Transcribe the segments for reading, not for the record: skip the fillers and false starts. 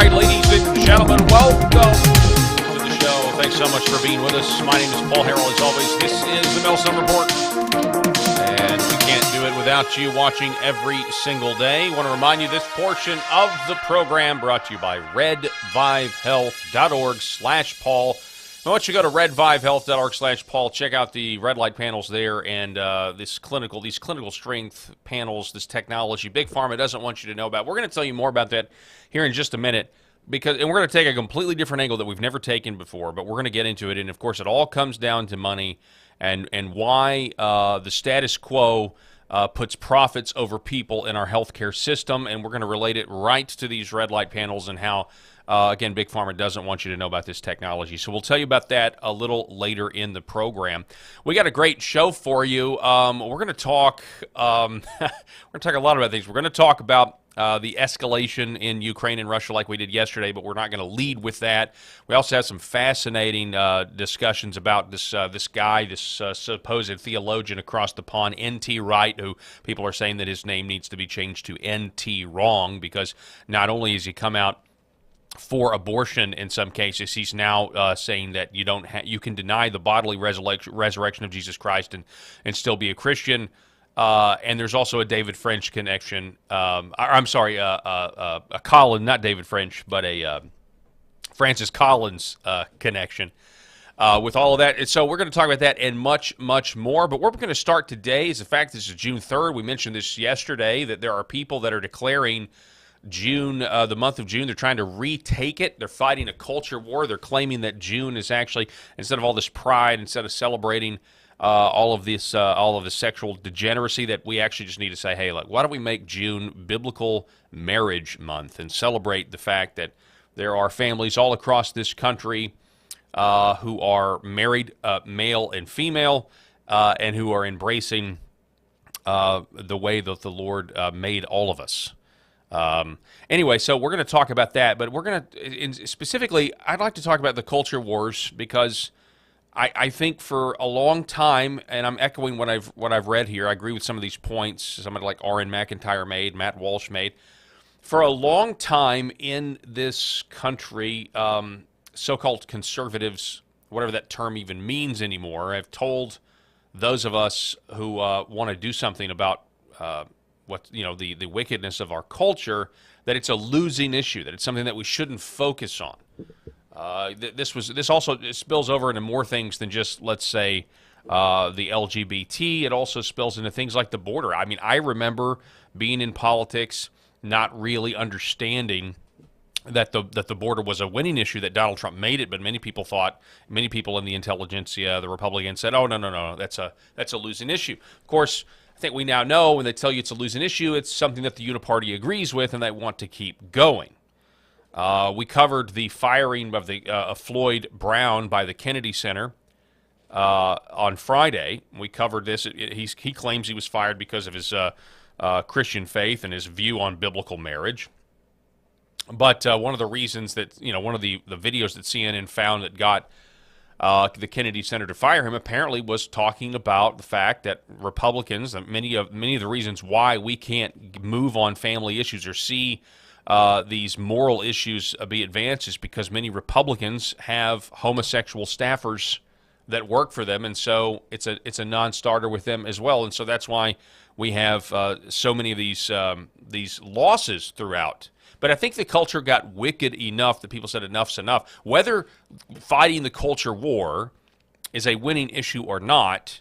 right, ladies and gentlemen, welcome to the show. Thanks so much for being with us. My name is Paul Harrell. As always, this is the Millstone Report. And we can't do it without you watching every single day. I want to remind you this portion of the program brought to you by redvivehealth.org/Paul. I want you to go to redvivehealth.org/Paul. Check out the red light panels there and these clinical strength panels, this technology Big Pharma doesn't want you to know about. We're going to tell you more about that here in just a minute, and we're going to take a completely different angle that we've never taken before, but we're going to get into it. And, of course, it all comes down to money and why the status quo puts profits over people in our healthcare system, and we're going to relate it right to these red light panels and how again, Big Pharma doesn't want you to know about this technology. So we'll tell you about that a little later in the program. We got a great show for you. We're going to talk we're going to talk a lot about things. We're going to talk about the escalation in Ukraine and Russia like we did yesterday, but we're not going to lead with that. We also have some fascinating discussions about this guy, this supposed theologian across the pond, N.T. Wright, who people are saying that his name needs to be changed to N.T. Wrong, because not only has he come out for abortion in some cases, he's now saying that you can deny the bodily resurrection of Jesus Christ and still be a Christian. And there's also a David French connection. I'm sorry, a Colin, not David French, but a Francis Collins connection with all of that. And so we're going to talk about that and much, much more. But we're going to start today is the fact this is June 3rd. We mentioned this yesterday, that there are people that are declaring June, the month of June, they're trying to retake it. They're fighting a culture war. They're claiming that June is actually, instead of all this pride, instead of celebrating all of this sexual degeneracy, that we actually just need to say, hey, look, why don't we make June Biblical Marriage Month and celebrate the fact that there are families all across this country who are married, male and female, and who are embracing the way that the Lord made all of us. Anyway, so we're going to talk about that, but we're going to, specifically, I'd like to talk about the culture wars, because I think for a long time, and I'm echoing what I've read here, I agree with some of these points somebody like R.N. McIntyre made, Matt Walsh made. For a long time in this country, so-called conservatives, whatever that term even means anymore, have told those of us who want to do something about the wickedness of our culture, that it's a losing issue, that it's something that we shouldn't focus on. This also spills over into more things than just, let's say, the LGBT. It also spills into things like the border. I mean, I remember being in politics, not really understanding that the border was a winning issue, that Donald Trump made it, but many people in the intelligentsia, the Republicans, said, oh, no, that's a losing issue. Of course, I think we now know when they tell you it's a losing issue, it's something that the Uniparty agrees with and they want to keep going. We covered the firing of Floyd Brown by the Kennedy Center on Friday. We covered this. He claims he was fired because of his Christian faith and his view on biblical marriage. But one of the reasons that, one of the videos that CNN found that got the Kennedy Center to fire him apparently was talking about the fact that Republicans, many of the reasons why we can't move on family issues or see these moral issues be advanced, is because many Republicans have homosexual staffers that work for them, and so it's a non-starter with them as well, and so that's why we have so many of these losses throughout. But I think the culture got wicked enough that people said enough's enough. Whether fighting the culture war is a winning issue or not,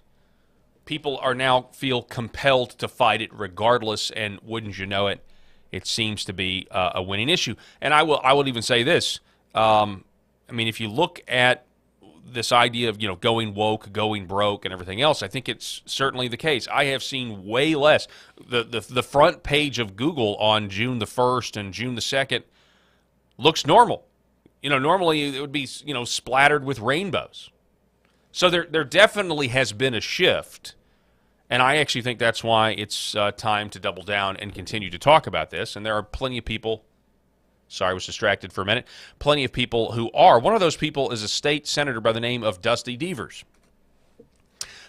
people are now feel compelled to fight it regardless, and wouldn't you know it, it seems to be a winning issue. And I will even say this. I mean, if you look at this idea of, going woke, going broke, and everything else, I think it's certainly the case. I have seen way less. The front page of Google on June the 1st and June the 2nd looks normal. Normally it would be, splattered with rainbows. So there definitely has been a shift, and I actually think that's why it's time to double down and continue to talk about this. And there are plenty of people. Sorry, I was distracted for a minute. Plenty of people who are. One of those people is a state senator by the name of Dusty Devers.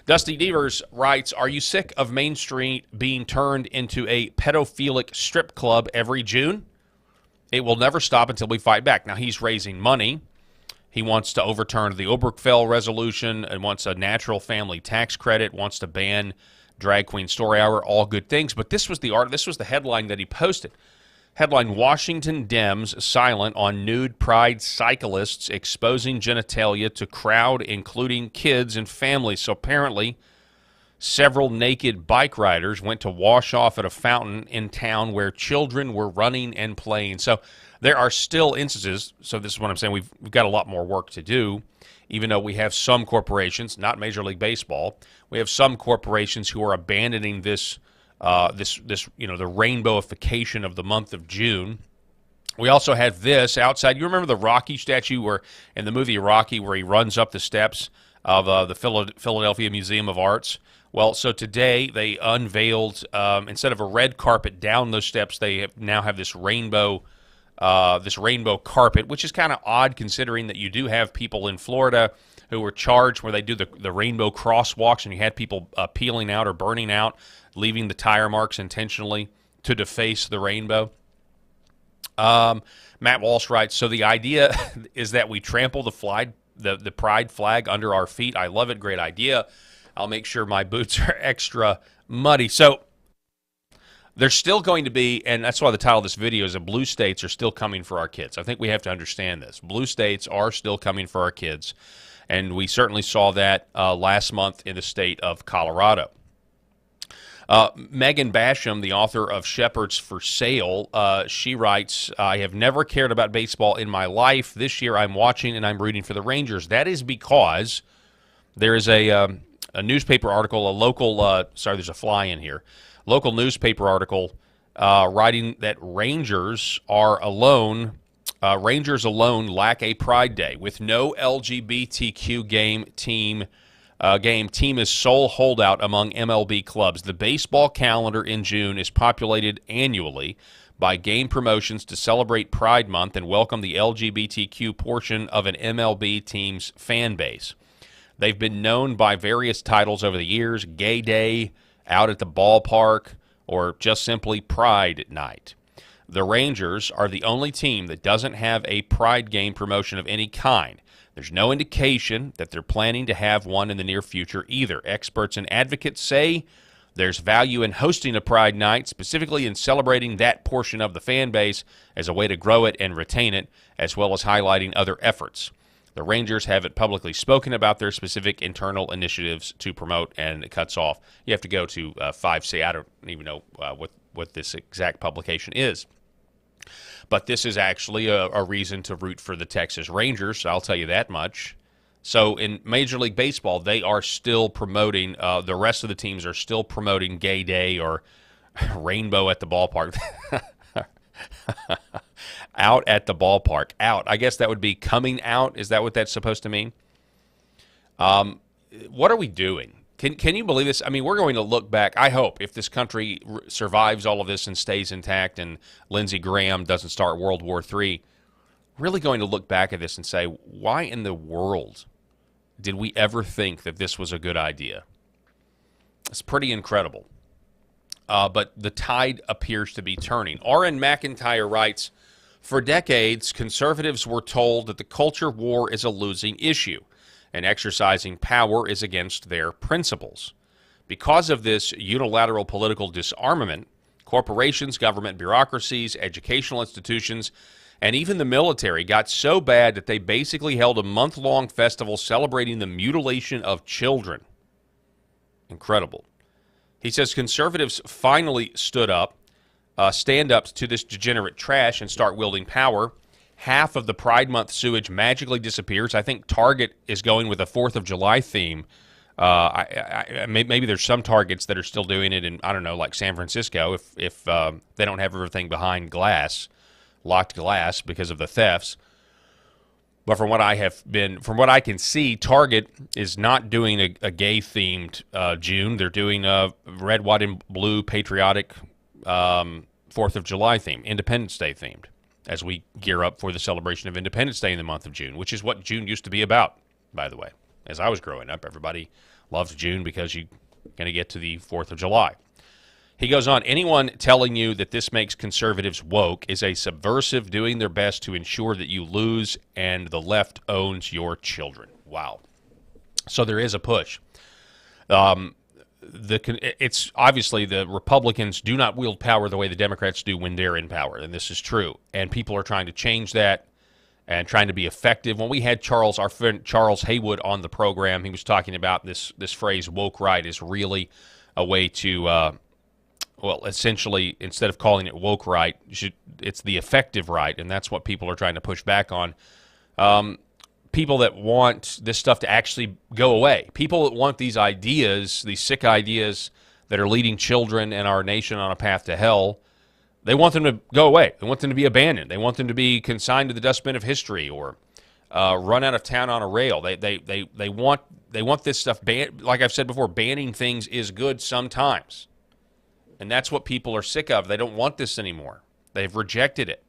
Dusty Devers writes, "Are you sick of Main Street being turned into a pedophilic strip club every June? It will never stop until we fight back. Now, he's raising money. He wants to overturn the Obergefell resolution and wants a natural family tax credit, wants to ban Drag Queen Story Hour, all good things. But this was the headline that he posted. Headline, Washington Dems silent on nude pride cyclists exposing genitalia to crowd, including kids and families. So apparently, several naked bike riders went to wash off at a fountain in town where children were running and playing. So there are still instances, so this is what I'm saying, we've got a lot more work to do, even though we have some corporations, not Major League Baseball, we have some corporations who are abandoning this the rainbowification of the month of June. We also have this outside. You remember the Rocky statue where in the movie Rocky where he runs up the steps of the Philadelphia Museum of Arts? Well, so today they unveiled, instead of a red carpet down those steps, they now have this rainbow carpet, which is kind of odd considering that you do have people in Florida who were charged where they do the rainbow crosswalks, and you had people peeling out or burning out, leaving the tire marks intentionally to deface the rainbow. Matt Walsh writes, so the idea is that we trample the pride flag under our feet. I love it. Great idea. I'll make sure my boots are extra muddy. So there's still going to be, and that's why the title of this video is that blue states are still coming for our kids. I think we have to understand this. Blue states are still coming for our kids, and we certainly saw that last month in the state of Colorado. Megan Basham, the author of Shepherds for Sale, she writes, I have never cared about baseball in my life. This year I'm watching and I'm rooting for the Rangers. That is because there is a newspaper article, a local, sorry, there's a fly in here, local newspaper article writing that Rangers alone lack a Pride Day. With no LGBTQ team is sole holdout among MLB clubs. The baseball calendar in June is populated annually by game promotions to celebrate Pride Month and welcome the LGBTQ portion of an MLB team's fan base. They've been known by various titles over the years: Gay Day, Out at the Ballpark, or just simply Pride Night. The Rangers are the only team that doesn't have a Pride game promotion of any kind. There's no indication that they're planning to have one in the near future either. Experts and advocates say there's value in hosting a Pride Night, specifically in celebrating that portion of the fan base as a way to grow it and retain it, as well as highlighting other efforts. The Rangers haven't publicly spoken about their specific internal initiatives to promote, and it cuts off. You have to go to 5C. I don't even know what this exact publication is. But this is actually a reason to root for the Texas Rangers, I'll tell you that much. So in Major League Baseball, they are still promoting, the rest of the teams are still promoting Gay Day or Rainbow at the Ballpark. Out at the ballpark. Out. I guess that would be coming out. Is that what that's supposed to mean? What are we doing? Can you believe this? I mean, we're going to look back, I hope, if this country survives all of this and stays intact and Lindsey Graham doesn't start World War III, really going to look back at this and say, why in the world did we ever think that this was a good idea? It's pretty incredible. But the tide appears to be turning. R.N. McIntyre writes, for decades, conservatives were told that the culture war is a losing issue, and exercising power is against their principles. Because of this unilateral political disarmament, corporations, government bureaucracies, educational institutions, and even the military got so bad that they basically held a month-long festival celebrating the mutilation of children. Incredible. He says conservatives finally stand up to this degenerate trash and start wielding power. Half of the Pride Month sewage magically disappears. I think Target is going with a 4th of July theme. Maybe there's some Targets that are still doing it in, I don't know, like San Francisco, if they don't have everything behind glass, locked glass because of the thefts. But from what I can see, Target is not doing a gay-themed June. They're doing a red, white, and blue patriotic 4th of July theme, Independence Day themed, as we gear up for the celebration of Independence Day in the month of June, which is what June used to be about, by the way. As I was growing up, everybody loved June because you're going to get to the 4th of July. He goes on, anyone telling you that this makes conservatives woke is a subversive doing their best to ensure that you lose and the left owns your children. Wow. So there is a push. It's obviously the Republicans do not wield power the way the Democrats do when they're in power, and this is true. And people are trying to change that and trying to be effective. When we had our friend Charles Haywood on the program, he was talking about this phrase "woke right" is really a way to, essentially, instead of calling it woke right, it's the effective right, and that's what people are trying to push back on. People that want this stuff to actually go away. People that want these ideas, these sick ideas that are leading children and our nation on a path to hell, they want them to go away. They want them to be abandoned. They want them to be consigned to the dustbin of history or run out of town on a rail. They want this stuff banned. Like I've said before, banning things is good sometimes. And that's what people are sick of. They don't want this anymore. They've rejected it.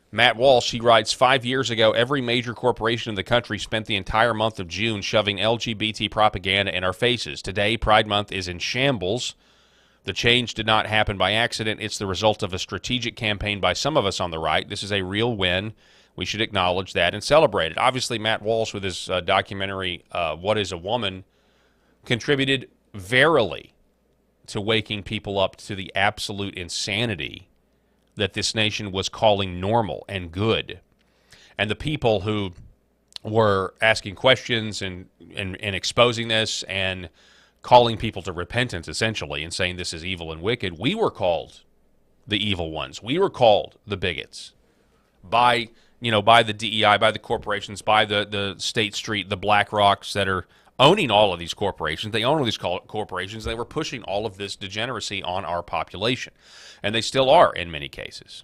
Matt Walsh, he writes, 5 years ago, every major corporation in the country spent the entire month of June shoving LGBT propaganda in our faces. Today, Pride Month is in shambles. The change did not happen by accident. It's the result of a strategic campaign by some of us on the right. This is a real win. We should acknowledge that and celebrate it. Obviously, Matt Walsh, with his documentary, What is a Woman, contributed verily to waking people up to the absolute insanity that this nation was calling normal and good. And the people who were asking questions and exposing this and calling people to repentance, essentially, and saying this is evil and wicked, we were called the evil ones. We were called the bigots by the DEI, by the corporations, by the State Street, the Black Rocks that are owning all of these corporations. They own all these corporations. They were pushing all of this degeneracy on our population. And they still are in many cases.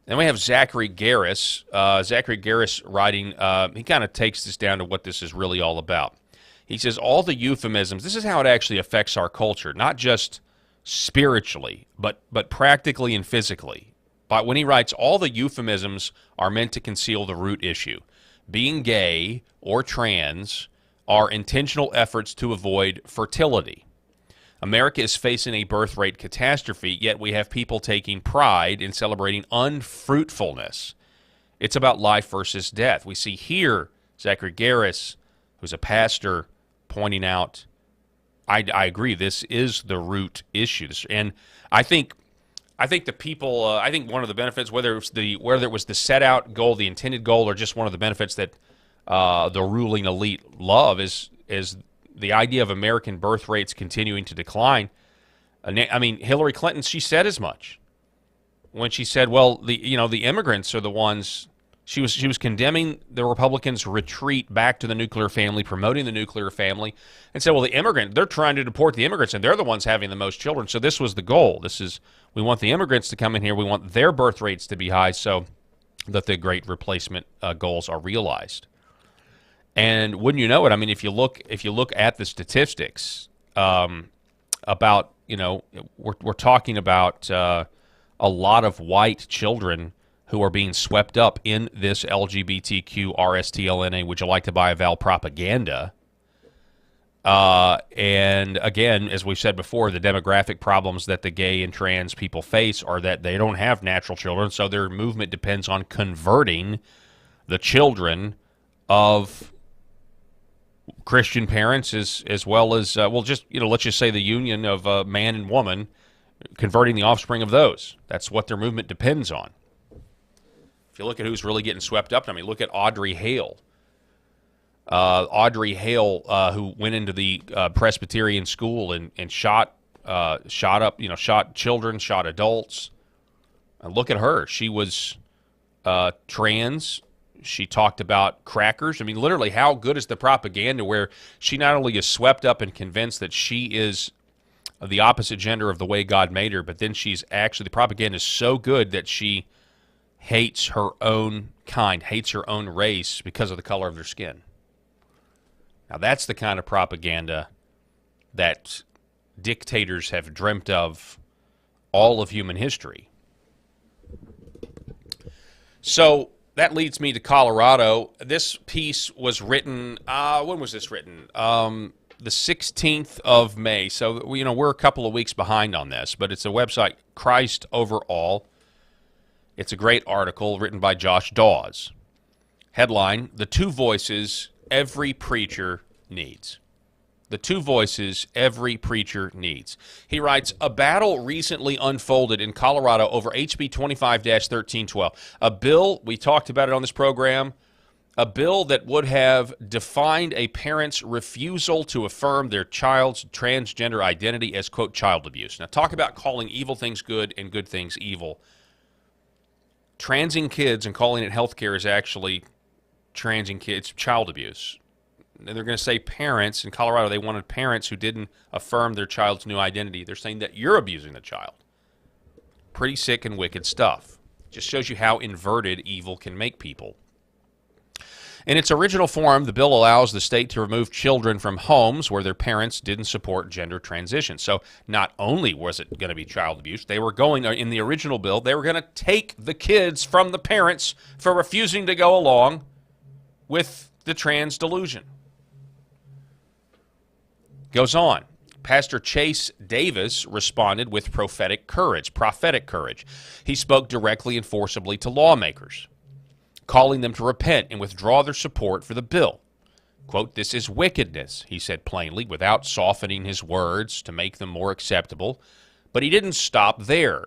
Then we have Zachary Garris. Zachary Garris writing, he kind of takes this down to what this is really all about. He says, all the euphemisms, this is how it actually affects our culture, not just spiritually, but practically and physically. But when he writes, all the euphemisms are meant to conceal the root issue. Being gay or trans are intentional efforts to avoid fertility. America is facing a birth rate catastrophe, yet we have people taking pride in celebrating unfruitfulness. It's about life versus death. We see here Zachary Garris, who's a pastor, pointing out, I agree, this is the root issue. And I think the people, I think one of the benefits, whether it was the set out goal, the intended goal, or just one of the benefits that the ruling elite love is the idea of American birth rates continuing to decline. I mean, Hillary Clinton, she said as much when she said, well, the immigrants are the ones. She was condemning the Republicans' retreat back to the nuclear family, promoting the nuclear family, and said, well, they're trying to deport the immigrants, and they're the ones having the most children. So this was the goal. We want the immigrants to come in here. We want their birth rates to be high so that the great replacement goals are realized. And wouldn't you know it? I mean, if you look at the statistics about, we're talking about a lot of white children who are being swept up in this LGBTQ RSTLNA, would you like to buy a Val propaganda? And again, as we've said before, the demographic problems that the gay and trans people face are that they don't have natural children, so their movement depends on converting the children of Christian parents as well as, let's just say the union of man and woman, converting the offspring of those. That's what their movement depends on. If you look at who's really getting swept up, I mean, look at Audrey Hale. Who went into the Presbyterian school and shot children, shot adults. And look at her. She was trans. She talked about crackers. I mean, literally, how good is the propaganda where she not only is swept up and convinced that she is the opposite gender of the way God made her, but then the propaganda is so good that she hates her own kind, hates her own race because of the color of their skin. Now, that's the kind of propaganda that dictators have dreamt of all of human history. So that leads me to Colorado. This piece was written, when was this written? the 16th of May. So, we're a couple of weeks behind on this, but it's a website, Christ Overall. It's a great article written by Josh Dawes. Headline, The Two Voices Every Preacher Needs. The two voices every preacher needs. He writes, a battle recently unfolded in Colorado over HB 25-1312, a bill, we talked about it on this program, a bill that would have defined a parent's refusal to affirm their child's transgender identity as, quote, child abuse. Now, talk about calling evil things good and good things evil. Transing kids and calling it healthcare is actually transing kids, child abuse. And they're going to say parents. In Colorado, they wanted parents who didn't affirm their child's new identity. They're saying that you're abusing the child. Pretty sick and wicked stuff. Just shows you how inverted evil can make people. In its original form, the bill allows the state to remove children from homes where their parents didn't support gender transition. So not only was it going to be child abuse, they were going, in the original bill, they were going to take the kids from the parents for refusing to go along with the trans delusion. Goes on. Pastor Chase Davis responded with prophetic courage. He spoke directly and forcibly to lawmakers, calling them to repent and withdraw their support for the bill. Quote, this is wickedness, he said plainly, without softening his words to make them more acceptable. But he didn't stop there.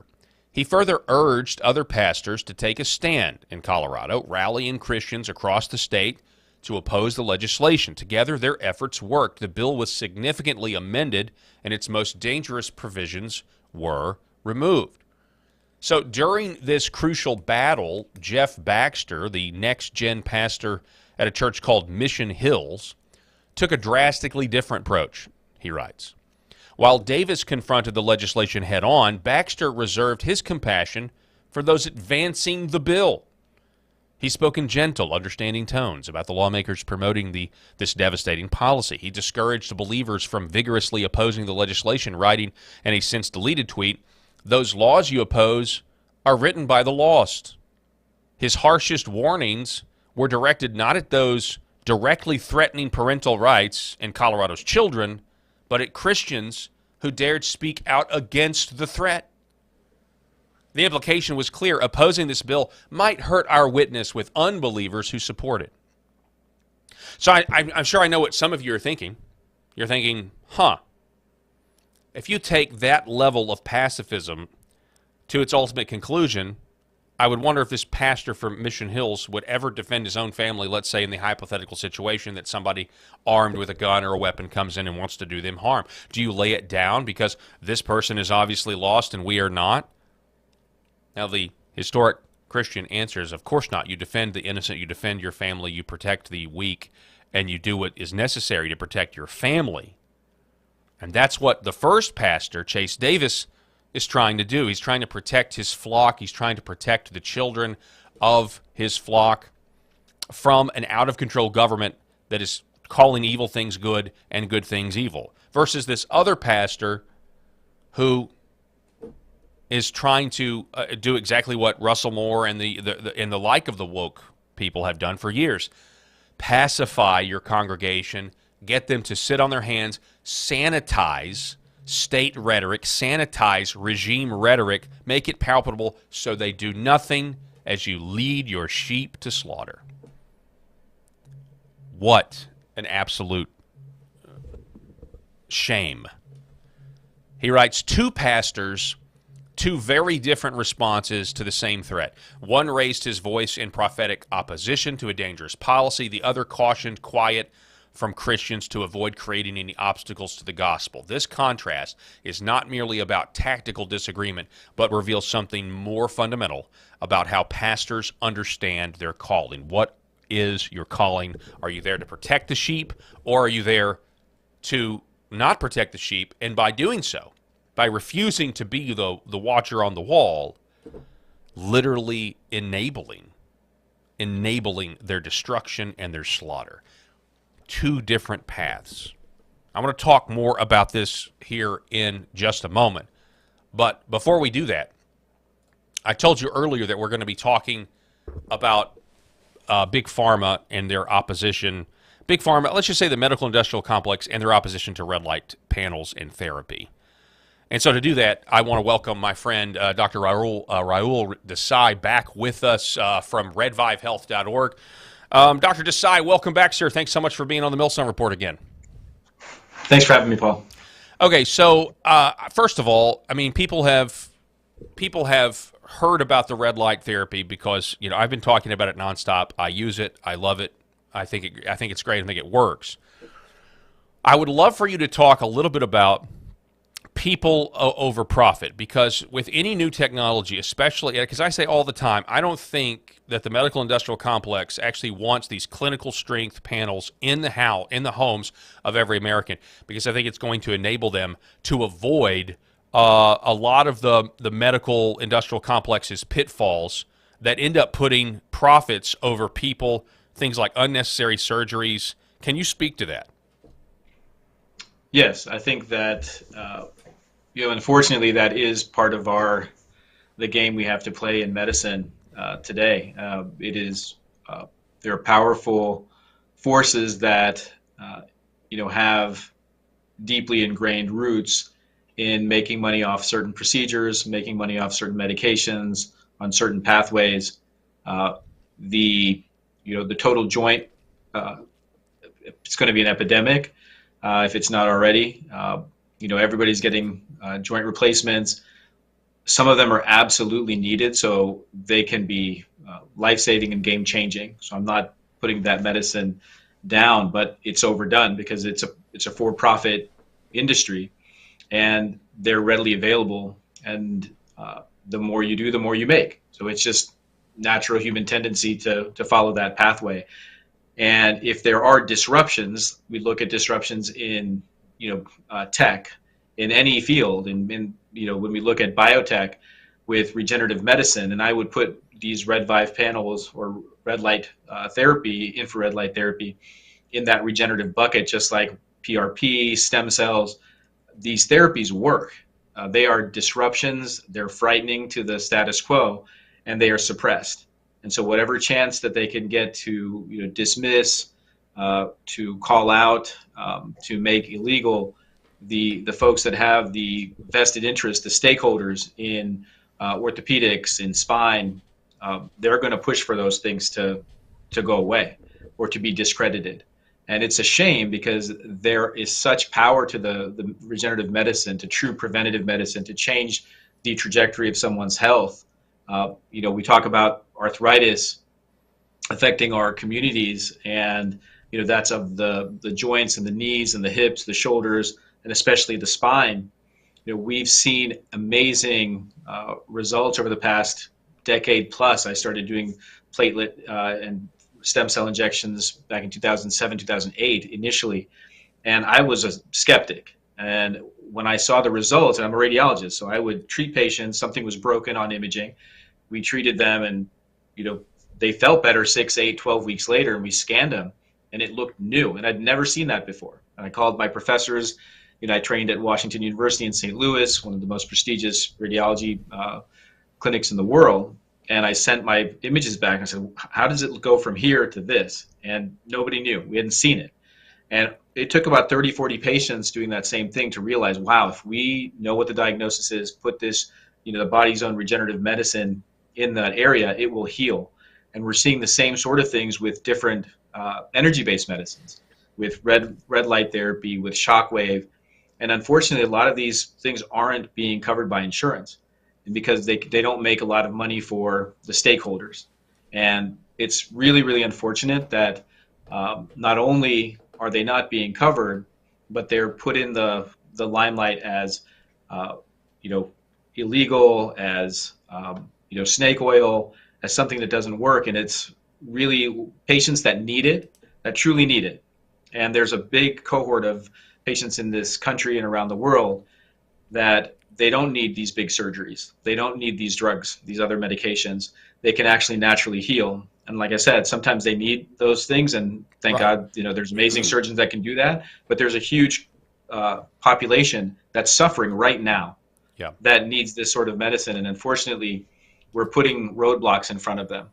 He further urged other pastors to take a stand in Colorado, rallying Christians across the state to oppose the legislation. Together, their efforts worked. The bill was significantly amended, and its most dangerous provisions were removed. So during this crucial battle, Jeff Baxter, the next-gen pastor at a church called Mission Hills, took a drastically different approach, he writes. While Davis confronted the legislation head-on, Baxter reserved his compassion for those advancing the bill. He spoke in gentle, understanding tones about the lawmakers promoting this devastating policy. He discouraged believers from vigorously opposing the legislation, writing in a since-deleted tweet, those laws you oppose are written by the lost. His harshest warnings were directed not at those directly threatening parental rights in Colorado's children, but at Christians who dared speak out against the threat. The implication was clear. Opposing this bill might hurt our witness with unbelievers who support it. So I'm sure I know what some of you are thinking. You're thinking, if you take that level of pacifism to its ultimate conclusion, I would wonder if this pastor from Mission Hills would ever defend his own family, let's say in the hypothetical situation that somebody armed with a gun or a weapon comes in and wants to do them harm. Do you lay it down because this person is obviously lost and we are not? Now, the historic Christian answer is, of course not. You defend the innocent, you defend your family, you protect the weak, and you do what is necessary to protect your family. And that's what the first pastor, Chase Davis, is trying to do. He's trying to protect his flock. He's trying to protect the children of his flock from an out-of-control government that is calling evil things good and good things evil. Versus this other pastor who is trying to do exactly what Russell Moore and the like of the woke people have done for years. Pacify your congregation, get them to sit on their hands, sanitize state rhetoric, sanitize regime rhetoric, make it palpable so they do nothing as you lead your sheep to slaughter. What an absolute shame. He writes, two pastors, two very different responses to the same threat. One raised his voice in prophetic opposition to a dangerous policy. The other cautioned quiet from Christians to avoid creating any obstacles to the gospel. This contrast is not merely about tactical disagreement, but reveals something more fundamental about how pastors understand their calling. What is your calling? Are you there to protect the sheep, or are you there to not protect the sheep, and by doing so, by refusing to be the watcher on the wall, literally enabling their destruction and their slaughter? Two different paths. I want to talk more about this here in just a moment. But before we do that, I told you earlier that we're going to be talking about Big Pharma and their opposition Big Pharma, let's just say the medical industrial complex and their opposition to red light panels and therapy. And so to do that, I want to welcome my friend Dr. Raul Desai back with us from redvivehealth.org. Dr. Desai, welcome back, sir. Thanks so much for being on the Millstone Report again. Thanks for having me, Paul. Okay, so first of all, I mean, people have heard about the red light therapy because I've been talking about it nonstop. I use it. I love it. I think it's great. I think it works. I would love for you to talk a little bit about people over profit, because with any new technology, especially because I say all the time, I don't think that the medical industrial complex actually wants these clinical strength panels in the homes of every American, because I think it's going to enable them to avoid a lot of the medical industrial complex's pitfalls that end up putting profits over people, things like unnecessary surgeries. Can you speak to that? Yes, I think that unfortunately, that is part of the game we have to play in medicine today. It is there are powerful forces that have deeply ingrained roots in making money off certain procedures, making money off certain medications, on certain pathways. The total joint, it's going to be an epidemic if it's not already. Everybody's getting joint replacements. Some of them are absolutely needed, so they can be life-saving and game-changing. So I'm not putting that medicine down, but it's overdone because it's a for-profit industry, and they're readily available. And the more you do, the more you make. So it's just natural human tendency to follow that pathway. And if there are disruptions, we look at disruptions in tech in any field, and when we look at biotech with regenerative medicine, and I would put these red vive panels or red light therapy, infrared light therapy, in that regenerative bucket, just like PRP, stem cells. These therapies work. They are disruptions. They're frightening to the status quo, and they are suppressed. And so whatever chance that they can get to dismiss, to call out, to make illegal, the folks that have the vested interest, the stakeholders in orthopedics, in spine, they're going to push for those things to go away or to be discredited. And it's a shame, because there is such power to the regenerative medicine, to true preventative medicine, to change the trajectory of someone's health. We talk about arthritis affecting our communities, and that's of the joints and the knees and the hips, the shoulders, and especially the spine. We've seen amazing results over the past decade plus. I started doing platelet and stem cell injections back in 2007, 2008 initially, and I was a skeptic. And when I saw the results, and I'm a radiologist, so I would treat patients, something was broken on imaging, we treated them, and they felt better 6, 8, 12 weeks later, and we scanned them, and it looked new, and I'd never seen that before. And I called my professors. I trained at Washington University in St. Louis, one of the most prestigious radiology clinics in the world, and I sent my images back. I said, how does it go from here to this? And nobody knew. We hadn't seen it. And it took about 30, 40 patients doing that same thing to realize, wow, if we know what the diagnosis is, put this, the body's own regenerative medicine in that area, it will heal. And we're seeing the same sort of things with different energy-based medicines, with red light therapy, with shockwave. And unfortunately, a lot of these things aren't being covered by insurance, because they don't make a lot of money for the stakeholders. And it's really, really unfortunate that not only are they not being covered, but they're put in the limelight as illegal, as snake oil, as something that doesn't work. And it's really patients that need it, that truly need it. And there's a big cohort of patients in this country and around the world that they don't need these big surgeries. They don't need these drugs, these other medications. They can actually naturally heal. And like I said, sometimes they need those things, and thank God, there's amazing surgeons that can do that. But there's a huge population that's suffering right now, that needs this sort of medicine, and unfortunately, we're putting roadblocks in front of them.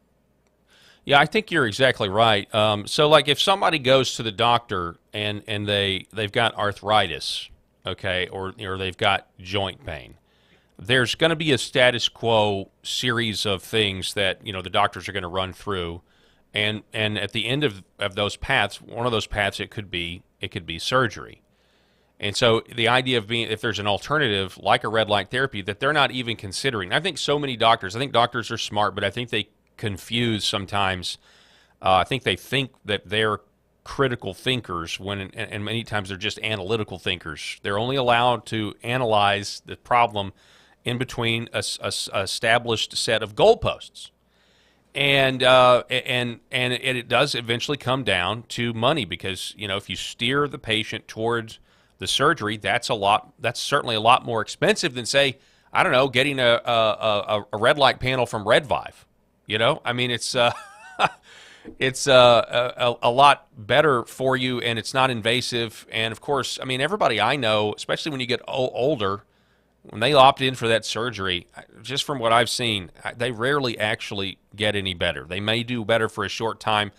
Yeah, I think you're exactly right. So, like, if somebody goes to the doctor and they've got arthritis, okay, or they've got joint pain, there's going to be a status quo series of things that the doctors are going to run through, and at the end of those paths, one of those paths it could be surgery. And so the idea of being, if there's an alternative like a red light therapy that they're not even considering, I think so many doctors, I think doctors are smart, but I think they confuse sometimes. I think they think that they're critical thinkers when, and many times they're just analytical thinkers. They're only allowed to analyze the problem in between a established set of goalposts. And it does eventually come down to money because if you steer the patient towards the surgery, that's certainly a lot more expensive than, say, I don't know, getting a red light panel from Redvive. I mean, it's a lot better for you, and it's not invasive. And of course, I mean, everybody I know, especially when you get older, when they opt in for that surgery, just from what I've seen, they rarely actually get any better. They may do better for a short time,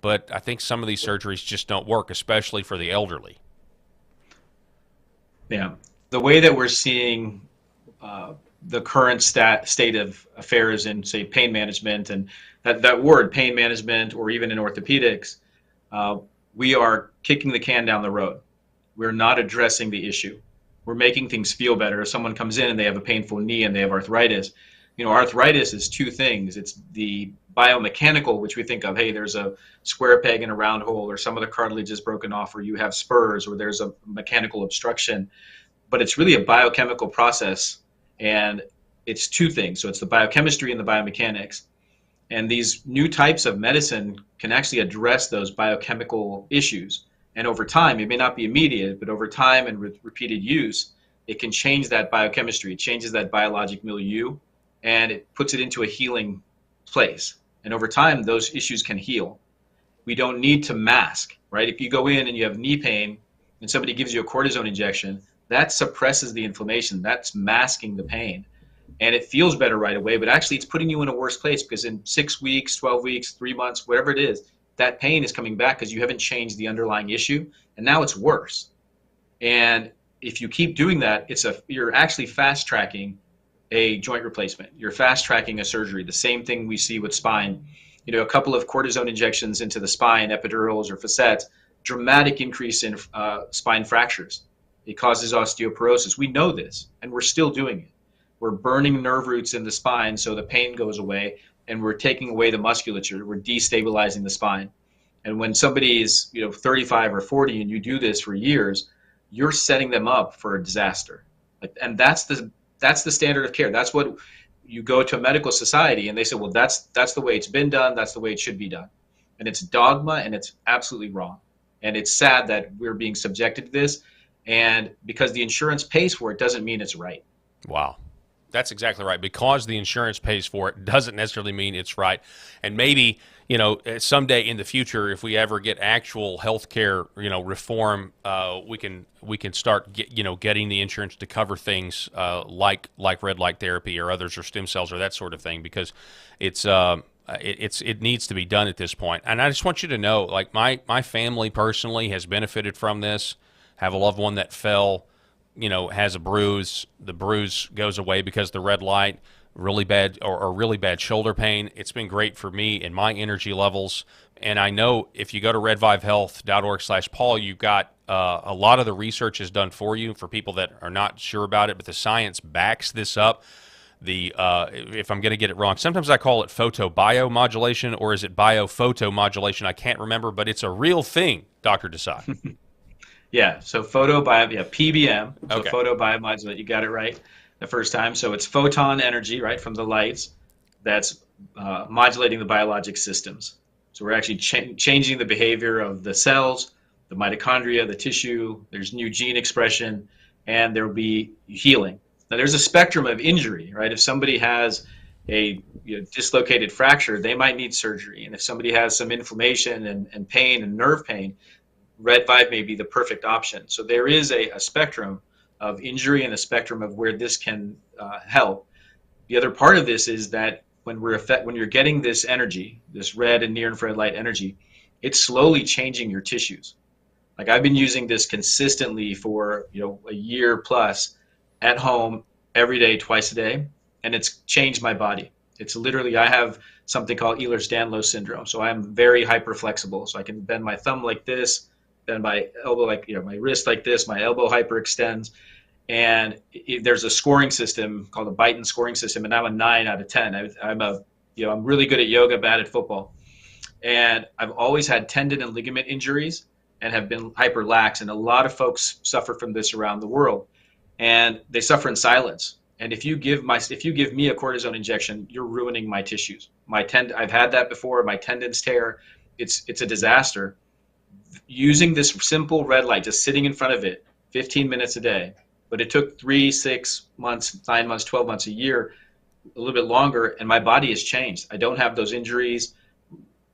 but I think some of these surgeries just don't work, especially for the elderly. Yeah. The way that we're seeing uh, the current state of affairs in, say, pain management, and that word, pain management, or even in orthopedics, uh, we are kicking the can down the road. We're not addressing the issue. We're making things feel better. If someone comes in and they have a painful knee and they have arthritis, arthritis is two things. It's the biomechanical, which we think of, hey, there's a square peg in a round hole, or some of the cartilage is broken off, or you have spurs, or there's a mechanical obstruction. But it's really a biochemical process, and it's two things. So it's the biochemistry and the biomechanics. And these new types of medicine can actually address those biochemical issues. And over time, it may not be immediate, but over time and with repeated use, it can change that biochemistry. It changes that biologic milieu, and it puts it into a healing place. And over time, those issues can heal. We don't need to mask, right? If you go in and you have knee pain and somebody gives you a cortisone injection, that suppresses the inflammation. That's masking the pain. And it feels better right away, but actually it's putting you in a worse place, because in 6 weeks, 12 weeks, 3 months, whatever it is, that pain is coming back because you haven't changed the underlying issue, and now it's worse. And if you keep doing that, you're actually fast tracking a joint replacement. You're fast tracking a surgery. The same thing we see with spine. A couple of cortisone injections into the spine, epidurals or facets, dramatic increase in spine fractures. It causes osteoporosis. We know this, and we're still doing it. We're burning nerve roots in the spine so the pain goes away, and we're taking away the musculature. We're destabilizing the spine. And when somebody is 35 or 40 and you do this for years, you're setting them up for a disaster. And that's the standard of care. That's what you go to a medical society and they say, well, that's the way it's been done. That's the way it should be done. And it's dogma, and it's absolutely wrong. And it's sad that we're being subjected to this. And because the insurance pays for it doesn't mean it's right. Wow. That's exactly right. Because the insurance pays for it doesn't necessarily mean it's right. And maybe, someday in the future, if we ever get actual healthcare, reform, we can start getting the insurance to cover things like red light therapy or others, or stem cells or that sort of thing, because it needs to be done at this point. And I just want you to know, like, my family personally has benefited from this. Have a loved one that fell, has a bruise. The bruise goes away because the red light, really bad or really bad shoulder pain. It's been great for me and my energy levels. And I know if you go to redvivehealth.org/Paul, you've got a lot of the research is done for you for people that are not sure about it, but the science backs this up. If I'm going to get it wrong, sometimes I call it photobiomodulation, or is it biophotomodulation? I can't remember, but it's a real thing, Dr. Desai. Yeah, so PBM, so Okay. photobiomodulate, you got it right the first time. So it's photon energy, right, from the lights that's modulating the biologic systems. So we're actually changing the behavior of the cells, the mitochondria, the tissue. There's new gene expression, and there will be healing. Now, there's a spectrum of injury, right? If somebody has a dislocated fracture, they might need surgery. And if somebody has some inflammation and pain and nerve pain, Red Vibe may be the perfect option. So there is a spectrum of injury and a spectrum of where this can help. The other part of this is that when you're getting this energy, this red and near infrared light energy, it's slowly changing your tissues. Like I've been using this consistently for, a year plus at home every day, twice a day, and it's changed my body. It's literally, I have something called Ehlers-Danlos syndrome. So I'm very hyper flexible. So I can bend my thumb like this, bend my elbow like, my wrist like this, my elbow hyperextends. And there's a scoring system called the Byton scoring system, and I'm a 9 out of 10. I'm really good at yoga, bad at football. And I've always had tendon and ligament injuries and have been hyperlax. And a lot of folks suffer from this around the world, and they suffer in silence. And if you give me a cortisone injection, you're ruining my tissues. I've had that before. My tendons tear. It's a disaster. Using this simple red light, just sitting in front of it, 15 minutes a day. But it took 3, 6 months, 9 months, 12 months, a year, a little bit longer, and my body has changed. I don't have those injuries.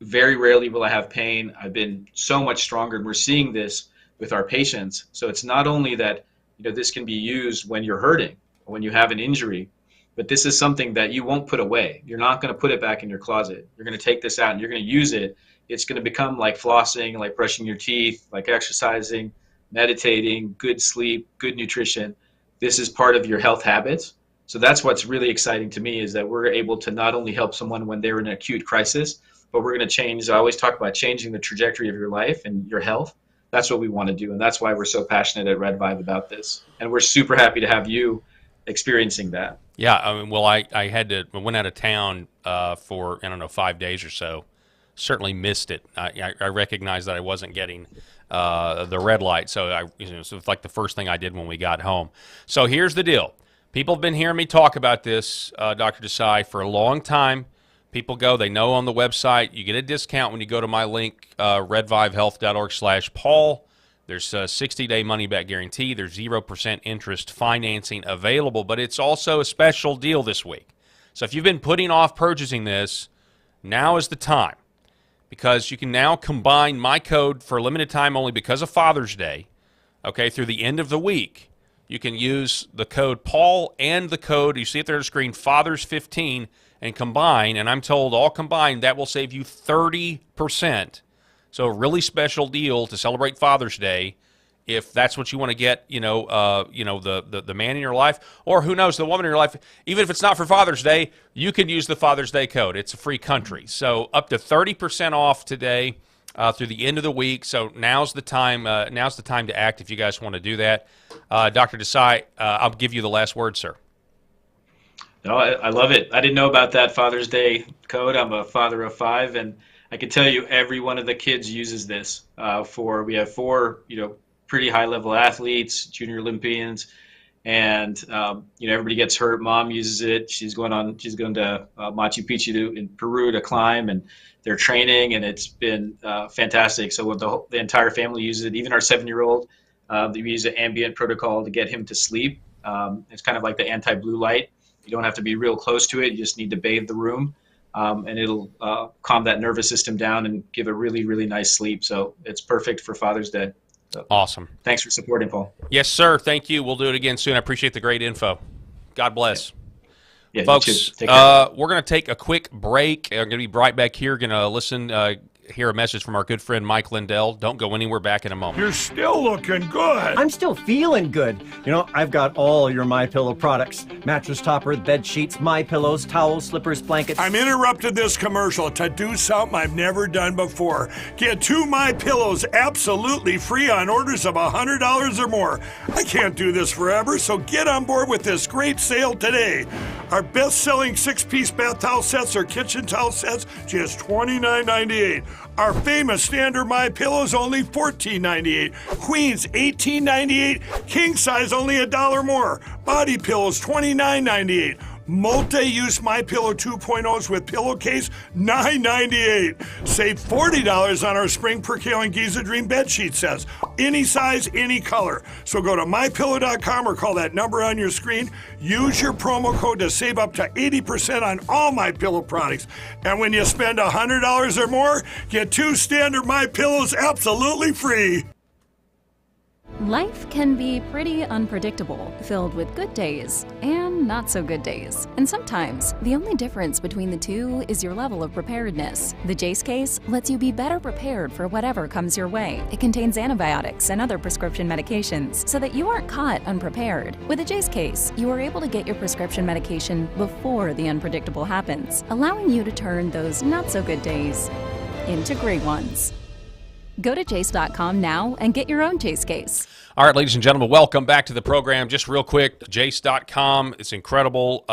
Very rarely will I have pain. I've been so much stronger, and we're seeing this with our patients. So it's not only that this can be used when you're hurting, or when you have an injury, but this is something that you won't put away. You're not going to put it back in your closet. You're going to take this out and you're going to use it. It's going to become like flossing, like brushing your teeth, like exercising, meditating, good sleep, good nutrition. This is part of your health habits. So that's what's really exciting to me, is that we're able to not only help someone when they're in an acute crisis, but we're going to change. I always talk about changing the trajectory of your life and your health. That's what we want to do. And that's why we're so passionate at Red Vibe about this. And we're super happy to have you experiencing that. Yeah. I mean, well, I went out of town for, 5 days or so. Certainly missed it. I recognized that I wasn't getting the red light. So so it's like the first thing I did when we got home. So here's the deal. People have been hearing me talk about this, Dr. Desai, for a long time. People they know on the website, you get a discount when you go to my link, redvivehealth.org/Paul. There's a 60-day money-back guarantee. There's 0% interest financing available, but it's also a special deal this week. So if you've been putting off purchasing this, now is the time, because you can now combine my code for a limited time only because of Father's Day, okay, through the end of the week. You can use the code Paul and the code, you see it there on the screen, Fathers15, and combine, and I'm told all combined that will save you 30%. So a really special deal to celebrate Father's Day, if that's what you want to get, the man in your life, or who knows, the woman in your life. Even if it's not for Father's Day, you can use the Father's Day code. It's a free country. So up to 30% off today through the end of the week. So now's the time. Now's the time to act if you guys want to do that. Dr. Desai, I'll give you the last word, sir. No, I love it. I didn't know about that Father's Day code. I'm a father of 5, and I can tell you every one of the kids uses this. We have 4, pretty high-level athletes, junior Olympians, and everybody gets hurt. Mom uses it. She's going to Machu Picchu in Peru to climb, and they're training, and it's been fantastic. So the entire family uses it. Even our 7-year-old, we use an ambient protocol to get him to sleep. It's kind of like the anti-blue light. You don't have to be real close to it. You just need to bathe the room, and it'll calm that nervous system down and give a really, really nice sleep. So it's perfect for Father's Day. So, awesome. Thanks for supporting, Paul. Yes, sir. Thank you. We'll do it again soon. I appreciate the great info. God bless. Yeah, folks, we're going to take a quick break. I'm going to be right back here. Going to hear a message from our good friend Mike Lindell. Don't go anywhere. Back in a moment. You're still looking good. I'm still feeling good. I've got all your MyPillow products. Mattress topper, bed sheets, MyPillows, towels, slippers, blankets. I'm interrupted this commercial to do something I've never done before. Get 2 MyPillows absolutely free on orders of $100 or more. I can't do this forever, so get on board with this great sale today. Our best-selling 6-piece bath towel sets or kitchen towel sets, just $29.98. Our famous standard MyPillows only $14.98. Queens $18.98. King size only $1 more. Body pillows $29.98. Multi-use MyPillow 2.0s with pillowcase $9.98. Save $40 on our Spring Percale and Giza Dream bedsheet sets. Any size, any color. So go to MyPillow.com or call that number on your screen. Use your promo code to save up to 80% on all MyPillow products. And when you spend $100 or more, get 2 standard MyPillows absolutely free. Life can be pretty unpredictable, filled with good days and not so good days. And sometimes, the only difference between the two is your level of preparedness. The Jace case lets you be better prepared for whatever comes your way. It contains antibiotics and other prescription medications so that you aren't caught unprepared. With the Jace case, you are able to get your prescription medication before the unpredictable happens, allowing you to turn those not so good days into great ones. Go to Jace.com now and get your own Jace case. All right, ladies and gentlemen, welcome back to the program. Just real quick, Jace.com, it's incredible.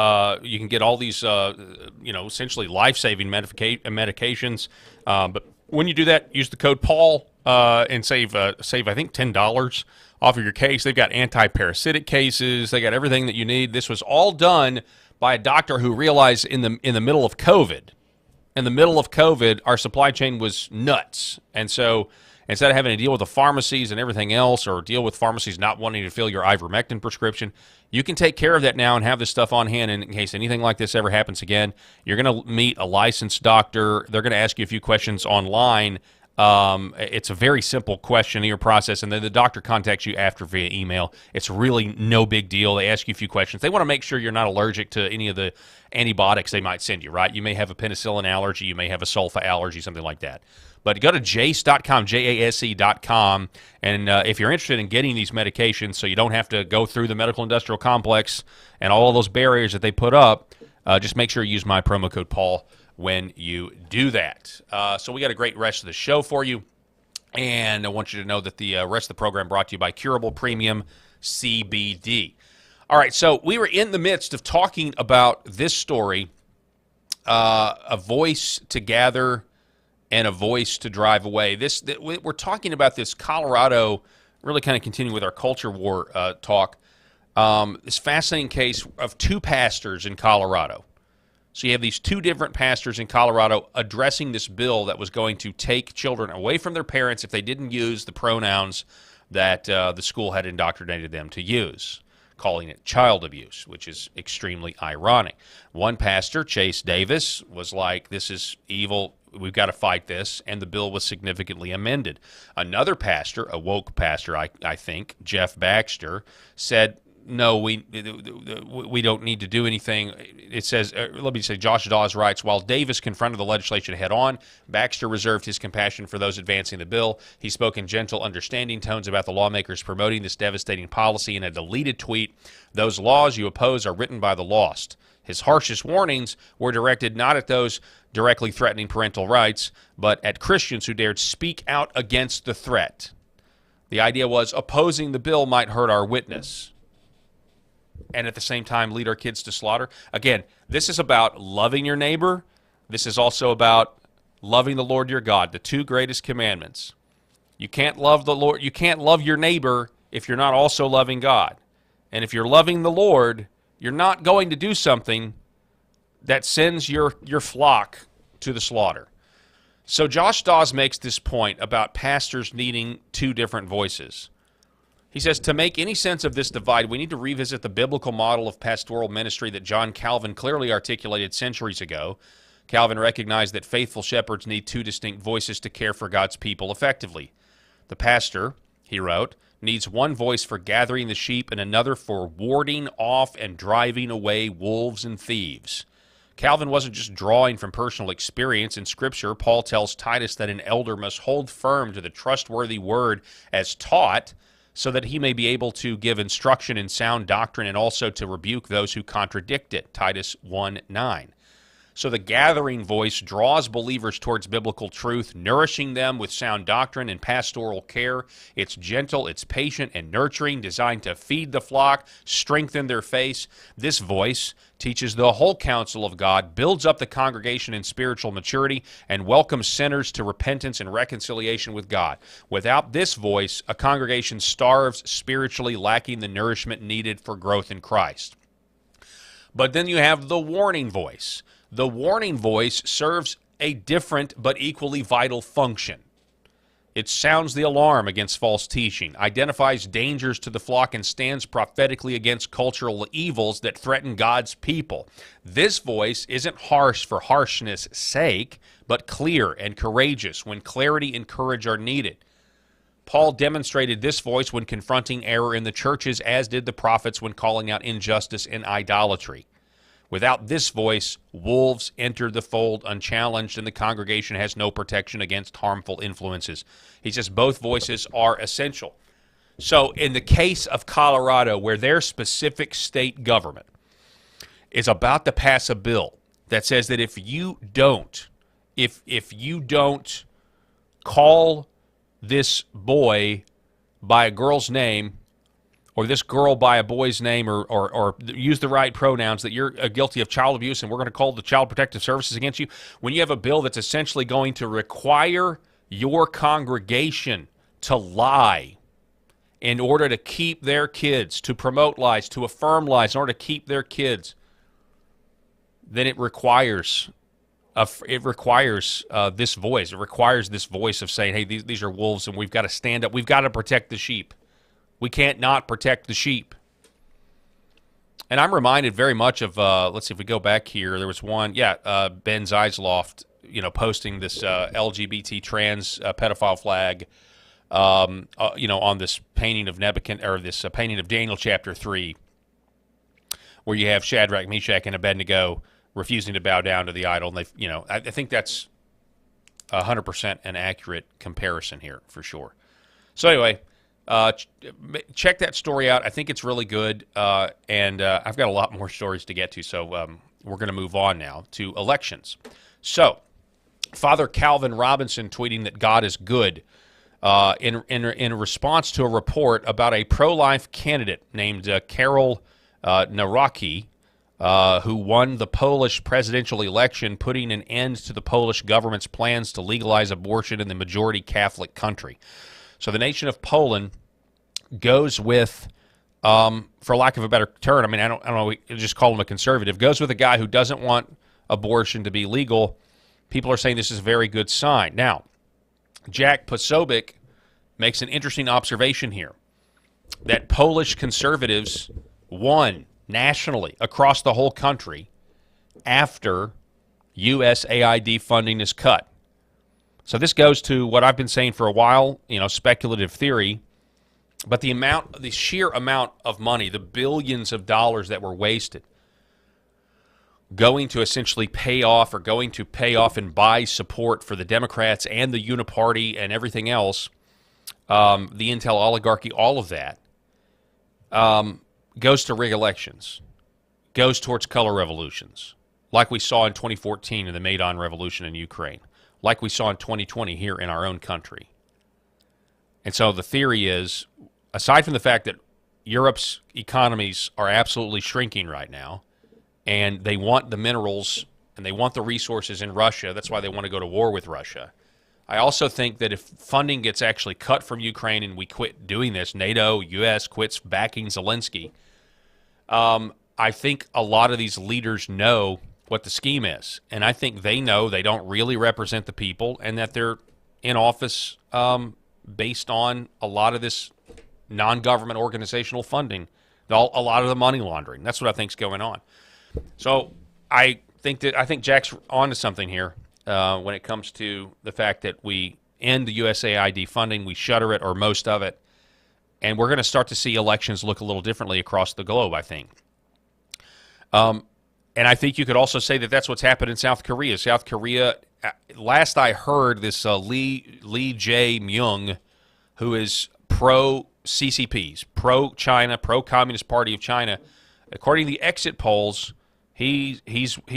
You can get all these, essentially life-saving medications. But when you do that, use the code Paul and save I think, $10 off of your case. They've got anti-parasitic cases. They got everything that you need. This was all done by a doctor who realized in the middle of COVID. In the middle of COVID, our supply chain was nuts. And so instead of having to deal with the pharmacies and everything else, or deal with pharmacies not wanting to fill your ivermectin prescription, you can take care of that now and have this stuff on hand in case anything like this ever happens again. You're going to meet a licensed doctor. They're going to ask you a few questions online. It's a very simple questionnaire process, and then the doctor contacts you after via email. It's really no big deal. They ask you a few questions. They want to make sure you're not allergic to any of the antibiotics they might send you, right? You may have a penicillin allergy. You may have a sulfa allergy, something like that. But go to Jace.com, Jase.com, and if you're interested in getting these medications so you don't have to go through the medical industrial complex and all of those barriers that they put up, just make sure you use my promo code Paul when you do that. So we got a great rest of the show for you, and I want you to know that the rest of the program brought to you by Curable Premium CBD. All right, so we were in the midst of talking about this story, a voice to gather and a voice to drive away. We're talking about this Colorado, really kind of continuing with our culture war talk, this fascinating case of two pastors in Colorado. So you have these two different pastors in Colorado addressing this bill that was going to take children away from their parents if they didn't use the pronouns that the school had indoctrinated them to use, calling it child abuse, which is extremely ironic. One pastor, Chase Davis, was like, this is evil, we've got to fight this, and the bill was significantly amended. Another pastor, a woke pastor, I think, Jeff Baxter, said, no, we don't need to do anything. It says, let me say, Josh Dawes writes, while Davis confronted the legislation head-on, Baxter reserved his compassion for those advancing the bill. He spoke in gentle, understanding tones about the lawmakers promoting this devastating policy in a deleted tweet. Those laws you oppose are written by the lost. His harshest warnings were directed not at those directly threatening parental rights, but at Christians who dared speak out against the threat. The idea was opposing the bill might hurt our witness and at the same time lead our kids to slaughter. Again, this is about loving your neighbor. This is also about loving the Lord your God, the two greatest commandments. You can't love the Lord, you can't love your neighbor if you're not also loving God. And if you're loving the Lord, you're not going to do something that sends your flock to the slaughter. So Josh Dawes makes this point about pastors needing two different voices. He says, to make any sense of this divide, we need to revisit the biblical model of pastoral ministry that John Calvin clearly articulated centuries ago. Calvin recognized that faithful shepherds need two distinct voices to care for God's people effectively. The pastor, he wrote, needs one voice for gathering the sheep and another for warding off and driving away wolves and thieves. Calvin wasn't just drawing from personal experience. In Scripture, Paul tells Titus that an elder must hold firm to the trustworthy word as taught, so that he may be able to give instruction in sound doctrine and also to rebuke those who contradict it, Titus 1:9. So the gathering voice draws believers towards biblical truth, nourishing them with sound doctrine and pastoral care. It's gentle, it's patient and nurturing, designed to feed the flock, strengthen their faith. This voice teaches the whole counsel of God, builds up the congregation in spiritual maturity, and welcomes sinners to repentance and reconciliation with God. Without this voice, a congregation starves spiritually, lacking the nourishment needed for growth in Christ. But then you have the warning voice. The warning voice serves a different but equally vital function. It sounds the alarm against false teaching, identifies dangers to the flock, and stands prophetically against cultural evils that threaten God's people. This voice isn't harsh for harshness' sake, but clear and courageous when clarity and courage are needed. Paul demonstrated this voice when confronting error in the churches, as did the prophets when calling out injustice and idolatry. Without this voice, wolves enter the fold unchallenged, and the congregation has no protection against harmful influences. He says both voices are essential. So in the case of Colorado, where their specific state government is about to pass a bill that says that if you don't call this boy by a girl's name, or this girl by a boy's name, or use the right pronouns, that you're guilty of child abuse and we're going to call the Child Protective Services against you. When you have a bill that's essentially going to require your congregation to lie in order to keep their kids, to promote lies, to affirm lies, in order to keep their kids, then it requires this voice. It requires this voice of saying, hey, these are wolves and we've got to stand up. We've got to protect the sheep. We can't not protect the sheep. And I'm reminded very much of, let's see if we go back here. There was one, Ben Zeisloft, posting this LGBT trans pedophile flag, on this painting of Nebuchadnezzar, or this painting of Daniel chapter 3, where you have Shadrach, Meshach, and Abednego refusing to bow down to the idol. And I think that's 100% an accurate comparison here for sure. So anyway, check that story out. I think it's really good, and I've got a lot more stories to get to, so we're going to move on now to elections. So, Father Calvin Robinson tweeting that God is good in response to a report about a pro-life candidate named Karol Nawrocki, who won the Polish presidential election, putting an end to the Polish government's plans to legalize abortion in the majority Catholic country. So the nation of Poland goes with, for lack of a better term, I don't know, we just call him a conservative, goes with a guy who doesn't want abortion to be legal. People are saying this is a very good sign. Now, Jack Posobiec makes an interesting observation here, that Polish conservatives won nationally across the whole country after USAID funding is cut. So this goes to what I've been saying for a while, speculative theory, but the sheer amount of money, the billions of dollars that were wasted going to essentially pay off and buy support for the Democrats and the Uniparty and everything else, the Intel oligarchy, all of that, goes to rig elections, goes towards color revolutions, like we saw in 2014 in the Maidan Revolution in Ukraine, like we saw in 2020 here in our own country. And so the theory is, aside from the fact that Europe's economies are absolutely shrinking right now, and they want the minerals and they want the resources in Russia, that's why they want to go to war with Russia. I also think that if funding gets actually cut from Ukraine and we quit doing this, NATO, U.S. quits backing Zelensky, I think a lot of these leaders know what the scheme is. And I think they know they don't really represent the people and that they're in office based on a lot of this non-government organizational funding, a lot of the money laundering. That's what I think is going on. So I think Jack's on to something here when it comes to the fact that we end the USAID funding, we shutter it or most of it, and we're going to start to see elections look a little differently across the globe, I think. And I think you could also say that that's what's happened in South Korea. South Korea, last I heard, this Lee Jae-myung, who is pro-CCPs, pro-China, pro-Communist Party of China, according to the exit polls, he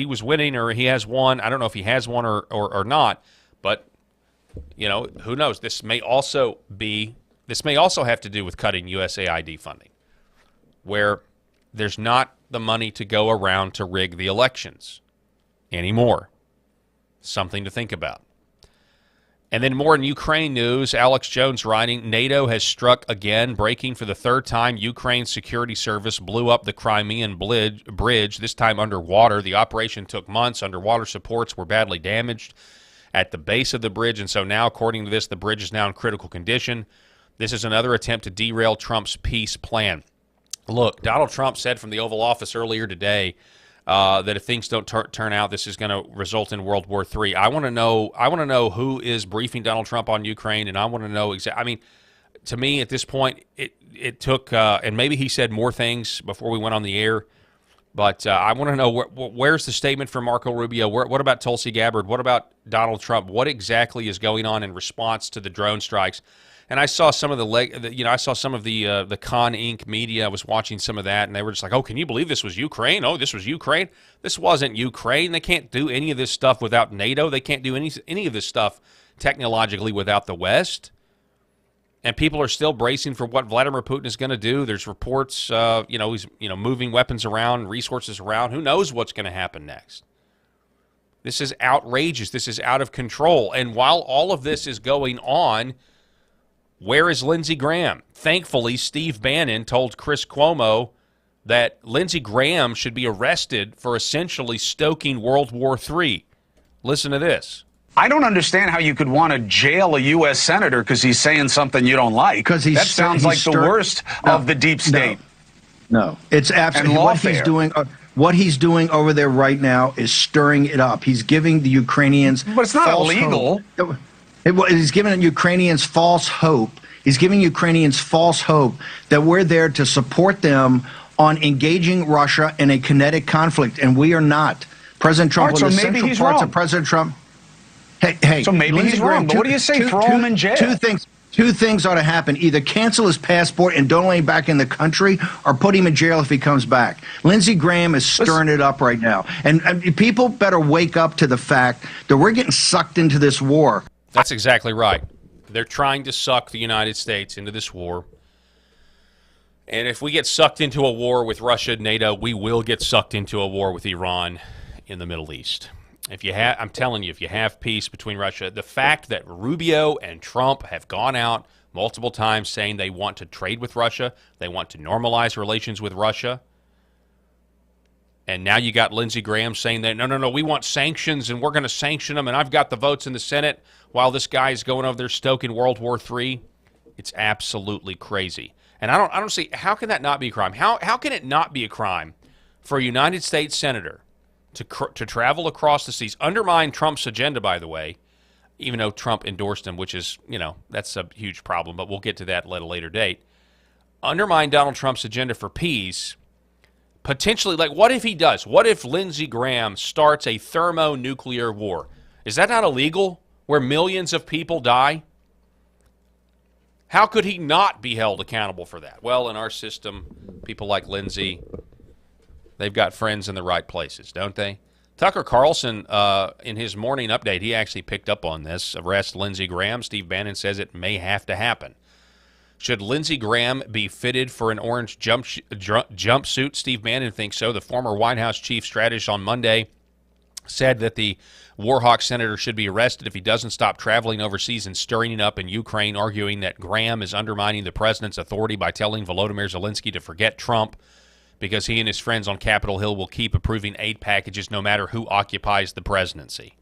was winning, or he has won. I don't know if he has won or not, but who knows? This may also have to do with cutting USAID funding, where there's not the money to go around to rig the elections anymore. Something to think about. And then more in Ukraine news, Alex Jones writing, NATO has struck again, breaking for the third time. Ukraine's security service blew up the Crimean bridge, this time underwater. The operation took months. Underwater supports were badly damaged at the base of the bridge, and so now, according to this, the bridge is now in critical condition. This is another attempt to derail Trump's peace plan. Look, Donald Trump said from the Oval Office earlier today that if things don't turn out, this is going to result in World War III. I want to know who is briefing Donald Trump on Ukraine, and I want to know exactly. I mean, to me, at this point, it took, and maybe he said more things before we went on the air, but I want to know where's the statement from Marco Rubio? What about Tulsi Gabbard? What about Donald Trump? What exactly is going on in response to the drone strikes? And I saw some of the Con Inc. media. I was watching some of that, and they were just like, "Oh, can you believe this was Ukraine? Oh, this was Ukraine. This wasn't Ukraine. They can't do any of this stuff without NATO. They can't do any of this stuff technologically without the West." And people are still bracing for what Vladimir Putin is going to do. There's reports, he's moving weapons around, resources around. Who knows what's going to happen next? This is outrageous. This is out of control. And while all of this is going on, where is Lindsey Graham? Thankfully, Steve Bannon told Chris Cuomo that Lindsey Graham should be arrested for essentially stoking World War III. Listen to this. I don't understand how you could want to jail a U.S. senator because he's saying something you don't like. Because that sounds like the worst of the deep state. No, it's absolutely what he's doing. What he's doing over there right now is stirring it up. He's giving the Ukrainians, but it's not illegal. He's giving the Ukrainians false hope. He's giving Ukrainians false hope that we're there to support them on engaging Russia in a kinetic conflict, and we are not. President Trump, so maybe he's wrong. Of President Trump. Hey, so maybe he's wrong, but what do you say? Throw him in jail. Two things ought to happen. Either cancel his passport and don't let him back in the country, or put him in jail if he comes back. Lindsey Graham is stirring it up right now. And people better wake up to the fact that we're getting sucked into this war. That's exactly right. They're trying to suck the United States into this war. And if we get sucked into a war with Russia and NATO, we will get sucked into a war with Iran in the Middle East. I'm telling you, if you have peace between Russia, the fact that Rubio and Trump have gone out multiple times saying they want to trade with Russia, they want to normalize relations with Russia, and now you got Lindsey Graham saying that, no, we want sanctions and we're going to sanction them, and I've got the votes in the Senate while this guy is going over there stoking World War III. It's absolutely crazy. And I don't see, how can that not be a crime? How can it not be a crime for a United States senator to travel across the seas, undermine Trump's agenda, by the way, even though Trump endorsed him, which is, that's a huge problem, but we'll get to that at a later date. Undermine Donald Trump's agenda for peace, potentially, like, what if he does? What if Lindsey Graham starts a thermonuclear war? Is that not illegal, where millions of people die? How could he not be held accountable for that? Well, in our system, people like Lindsey, they've got friends in the right places, don't they? Tucker Carlson, in his morning update, he actually picked up on this. Arrest Lindsey Graham. Steve Bannon says it may have to happen. Should Lindsey Graham be fitted for an orange jumpsuit? Steve Bannon thinks so. The former White House chief strategist on Monday said that the Warhawk senator should be arrested if he doesn't stop traveling overseas and stirring it up in Ukraine, arguing that Graham is undermining the president's authority by telling Volodymyr Zelensky to forget Trump, because he and his friends on Capitol Hill will keep approving aid packages no matter who occupies the presidency.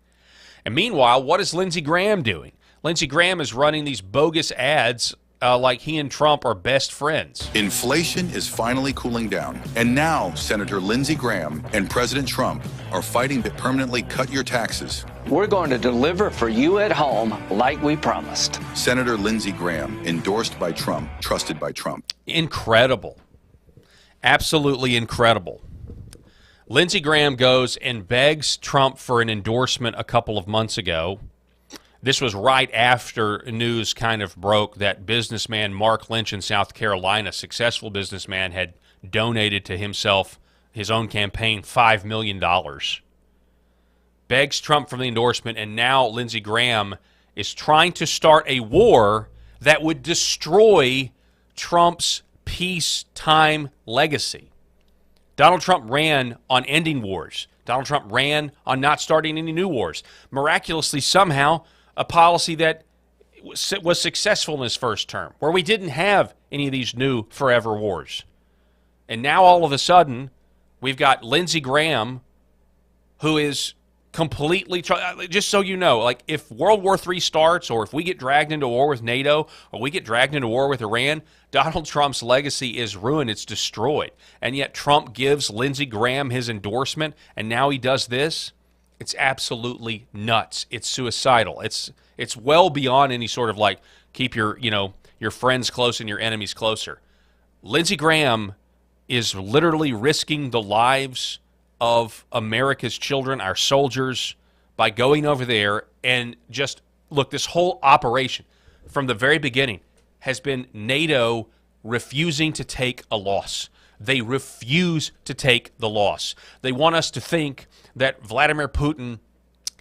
And meanwhile, what is Lindsey Graham doing? Lindsey Graham is running these bogus ads like he and Trump are best friends. Inflation is finally cooling down. And now Senator Lindsey Graham and President Trump are fighting to permanently cut your taxes. We're going to deliver for you at home like we promised. Senator Lindsey Graham, endorsed by Trump, trusted by Trump. Incredible. Absolutely incredible. Lindsey Graham goes and begs Trump for an endorsement a couple of months ago. This was right after news kind of broke that businessman Mark Lynch in South Carolina, successful businessman, had donated to himself, his own campaign, $5 million. Begs Trump for the endorsement, and now Lindsey Graham is trying to start a war that would destroy Trump's peacetime legacy. Donald Trump ran on ending wars. Donald Trump ran on not starting any new wars. Miraculously, somehow, a policy that was successful in his first term, where we didn't have any of these new forever wars. And now, all of a sudden, we've got Lindsey Graham, who is completely, just so you know, like if World War III starts, or if we get dragged into war with NATO, or we get dragged into war with Iran, Donald Trump's legacy is ruined. It's destroyed. And yet Trump gives Lindsey Graham his endorsement, and now he does this. It's absolutely nuts. It's suicidal. It's well beyond any sort of like keep your your friends close and your enemies closer. Lindsey Graham is literally risking the lives of America's children, our soldiers, by going over there and just, look, this whole operation from the very beginning has been NATO refusing to take a loss. They refuse to take the loss. They want us to think that Vladimir Putin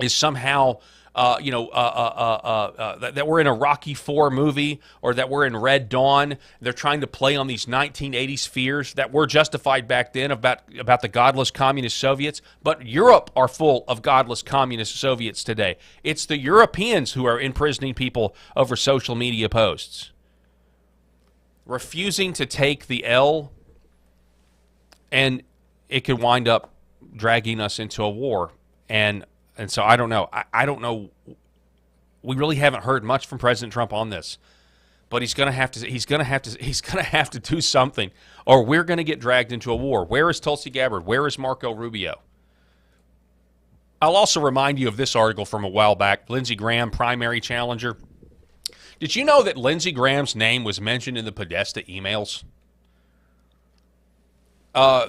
is somehow, that we're in a Rocky IV movie or that we're in Red Dawn. They're trying to play on these 1980s fears that were justified back then about the godless communist Soviets. But Europe are full of godless communist Soviets today. It's the Europeans who are imprisoning people over social media posts. Refusing to take the L, and it could wind up dragging us into a war. And so I don't know. I don't know. We really haven't heard much from President Trump on this, but he's going to have to do something, or we're going to get dragged into a war. Where is Tulsi Gabbard? Where is Marco Rubio? I'll also remind you of this article from a while back. Lindsey Graham, primary challenger. Did you know that Lindsey Graham's name was mentioned in the Podesta emails?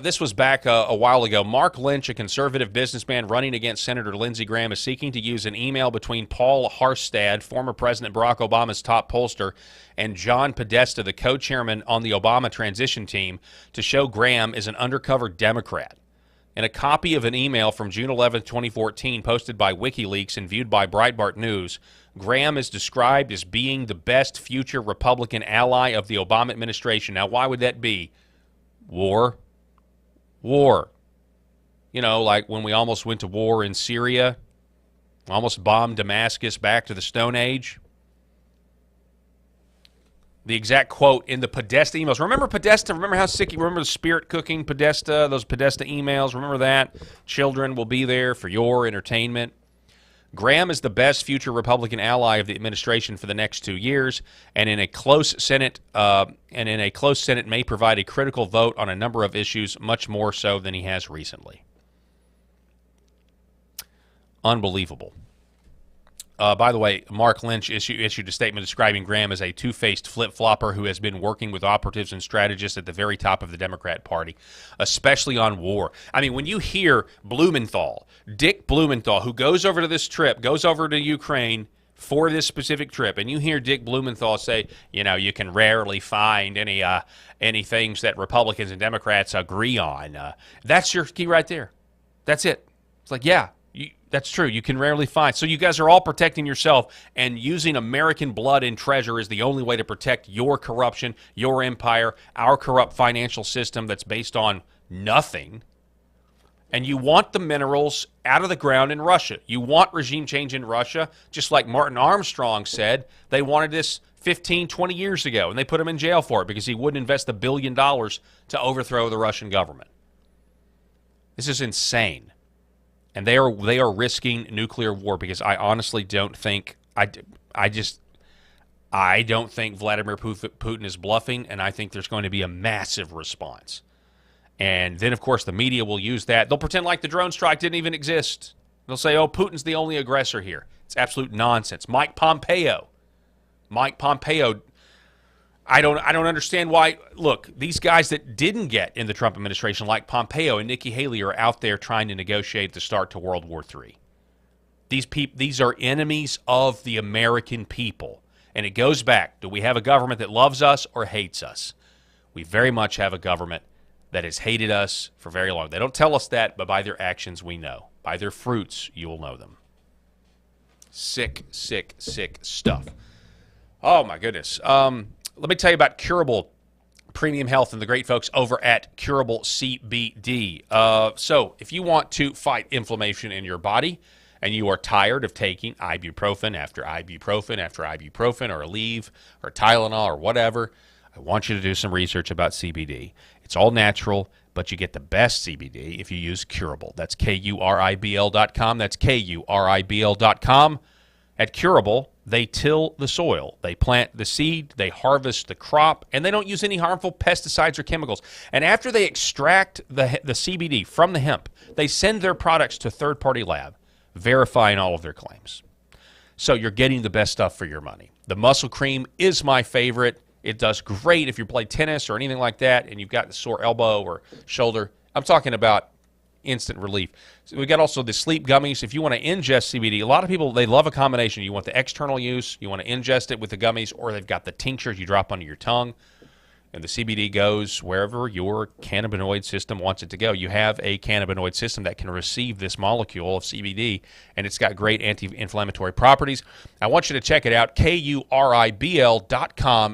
This was back a while ago. Mark Lynch, a conservative businessman running against Senator Lindsey Graham, is seeking to use an email between Paul Harstad, former President Barack Obama's top pollster, and John Podesta, the co-chairman on the Obama transition team, to show Graham is an undercover Democrat. In a copy of an email from June 11, 2014, posted by WikiLeaks and viewed by Breitbart News, Graham is described as being the best future Republican ally of the Obama administration. Now, why would that be? War. You know, like when we almost went to war in Syria, almost bombed Damascus back to the Stone Age. The exact quote in the Podesta emails. Remember Podesta? Remember how sick you remember the spirit cooking Podesta, those Podesta emails? Remember that? Children will be there for your entertainment. Graham is the best future Republican ally of the administration for the next 2 years, and in a close Senate, may provide a critical vote on a number of issues, much more so than he has recently. Unbelievable. By the way, Mark Lynch issued a statement describing Graham as a two-faced flip-flopper who has been working with operatives and strategists at the very top of the Democrat Party, especially on war. I mean, when you hear Blumenthal, Dick Blumenthal, who goes over to this trip, goes over to Ukraine for this specific trip, and you hear Dick Blumenthal say, you know, you can rarely find any things that Republicans and Democrats agree on. That's your key right there. That's it. It's like, yeah. That's true. You can rarely find. So you guys are all protecting yourself, and using American blood and treasure is the only way to protect your corruption, your empire, our corrupt financial system that's based on nothing. And you want the minerals out of the ground in Russia. You want regime change in Russia, just like Martin Armstrong said they wanted this 15, 20 years ago, and they put him in jail for it because he wouldn't invest $1 billion to overthrow the Russian government. This is insane. And they are risking nuclear war because I honestly don't think I don't think Vladimir Putin is bluffing, and I think there's going to be a massive response. And then, of course, the media will use that. They'll pretend like the drone strike didn't even exist. They'll say, oh, Putin's the only aggressor here. It's absolute nonsense. Mike Pompeo, I don't understand why. Look, these guys that didn't get in the Trump administration, like Pompeo and Nikki Haley, are out there trying to negotiate the start to World War III. These are enemies of the American people. And it goes back. Do we have a government that loves us or hates us? We very much have a government that has hated us for very long. They don't tell us that, but by their actions we know. By their fruits, you will know them. Sick, sick, sick stuff. Oh, my goodness. Let me tell you about Curable Premium Health and the great folks over at Curable CBD. So if you want to fight inflammation in your body and you are tired of taking ibuprofen after ibuprofen after ibuprofen or Aleve or Tylenol or whatever, I want you to do some research about CBD. It's all natural, but you get the best CBD if you use Curable. That's KURIBL.com. That's KURIBL.com. At Curable, they till the soil, they plant the seed, they harvest the crop, and they don't use any harmful pesticides or chemicals. And after they extract the CBD from the hemp, they send their products to a third-party lab, verifying all of their claims. So you're getting the best stuff for your money. The Muscle Cream is my favorite. It does great if you play tennis or anything like that and you've got the sore elbow or shoulder. I'm talking about instant relief. So we got also the sleep gummies. If you want to ingest CBD, a lot of people, they love a combination. You want the external use, you want to ingest it with the gummies, or they've got the tinctures you drop under your tongue. And the CBD goes wherever your cannabinoid system wants it to go. You have a cannabinoid system that can receive this molecule of CBD, and it's got great anti-inflammatory properties. I want you to check it out, KURIBL.com,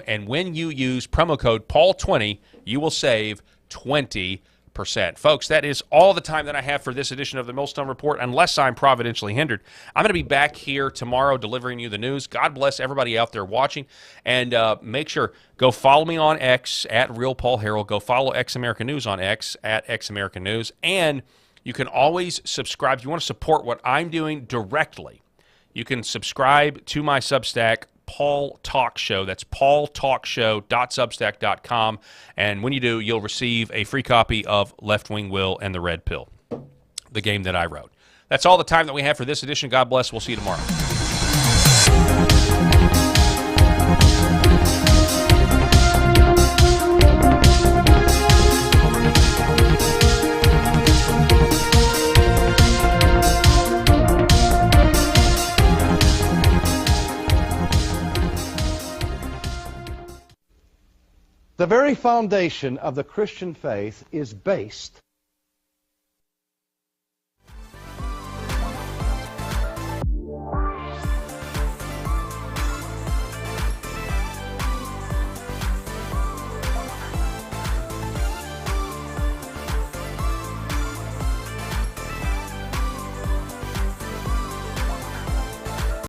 and when you use promo code PAUL20, you will save 20%. Folks, that is all the time that I have for this edition of the Millstone Report, unless I'm providentially hindered. I'm going to be back here tomorrow delivering you the news. God bless everybody out there watching, and make sure, go follow me on X, at Real Paul Harrell. Go follow X American News on X, at X American News, and you can always subscribe. If you want to support what I'm doing directly, you can subscribe to my Substack, Paul Talk Show. That's paultalkshow.substack.com. And when you do, you'll receive a free copy of Left Wing Will and the Red Pill, the game that I wrote. That's all the time that we have for this edition. God bless. We'll see you tomorrow. The very foundation of the Christian faith is based